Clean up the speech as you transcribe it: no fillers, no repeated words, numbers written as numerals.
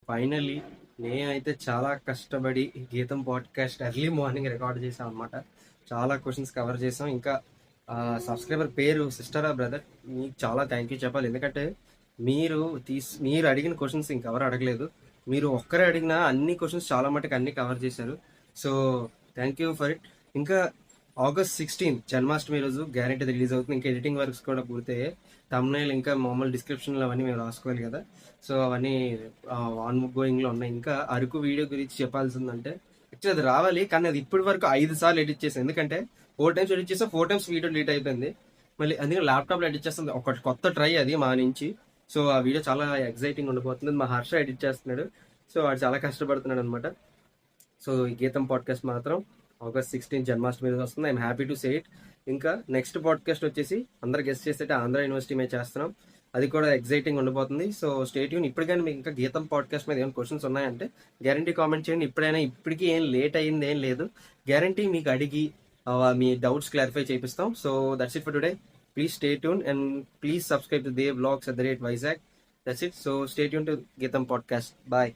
Finally నేనైతే చాలా కష్టపడి గీతం పాడ్కాస్ట్ ఎర్లీ మార్నింగ్ రికార్డ్ చేసాం అనమాట. చాలా క్వశ్చన్స్ కవర్ చేసాం. ఇంకా సబ్స్క్రైబర్ పేరు సిస్టరా బ్రదర్, మీకు చాలా థ్యాంక్ యూ చెప్పాలి. ఎందుకంటే మీరు అడిగిన క్వశ్చన్స్ ఇంకెవరు అడగలేదు. మీరు ఒక్కరే అడిగిన అన్ని క్వశ్చన్స్ చాలా మటుకు అన్ని కవర్ చేశారు. So thank you for it. ఇంకా August 16 జన్మాష్టమి రోజు గ్యారెంటీ రిలీజ్ అవుతుంది. ఇంకా ఎడిటింగ్ వర్క్స్ కూడా పూర్తయ్యాయి. తమ్నైల్ ఇంకా మామూలు డిస్క్రిప్షన్లో అవన్నీ మేము రాసుకోవాలి కదా. సో అవన్నీ ఆన్ గోయింగ్లో ఉన్నాయి. ఇంకా అరకు వీడియో గురించి చెప్పాల్సిందంటే యాక్చువల్లీ అది రావాలి, కానీ అది ఇప్పటి వరకు 5 సార్లు ఎడిట్ చేసాను. ఎందుకంటే 4 టైమ్స్ ఎడిట్ చేసా, 4 టైమ్స్ వీడియో డిలీట్ అయిపోయింది. మళ్ళీ అందుకే ల్యాప్టాప్లో ఎడిట్ చేస్తుంది. ఒక కొత్త ట్రై అది మా నుంచి. సో ఆ వీడియో చాలా ఎగ్జైటింగ్ ఉండిపోతుంది. మా హర్ష ఎడిట్ చేస్తున్నాడు. సో వాడు చాలా కష్టపడుతున్నాడు అనమాట. సో ఈ గీతం పాడ్కాస్ట్ మాత్రం August 16 జన్మాష్టమి రోజు వస్తుంది. I'm happy to say it. ఇంకా నెక్స్ట్ పాడ్కాస్ట్ వచ్చేసి అందరు గెస్ట్ చేసేట ఆంధ్ర యూనివర్సిటీ మీద చేస్తున్నాం. అది కూడా ఎగ్జైటింగ్ ఉండిపోతుంది. So stay tune. ఇప్పటికైనా మీకు ఇంకా గీతం పాడ్కాస్ట్ మీద ఏమైనా క్వశ్చన్స్ ఉన్నాయంటే గ్యారంటీ కామెంట్ చేయండి. ఇప్పటికీ ఏం లేట్ అయ్యింది ఏం లేదు. గ్యారంటీ మీకు అడిగి మీ డౌట్స్ క్లారిఫై చేపిస్తాం. So that's it for today. Please stay tune and please subscribe to Dev vlogs @Vizag. That's it. So stay tune to GITAM podcast. Bye.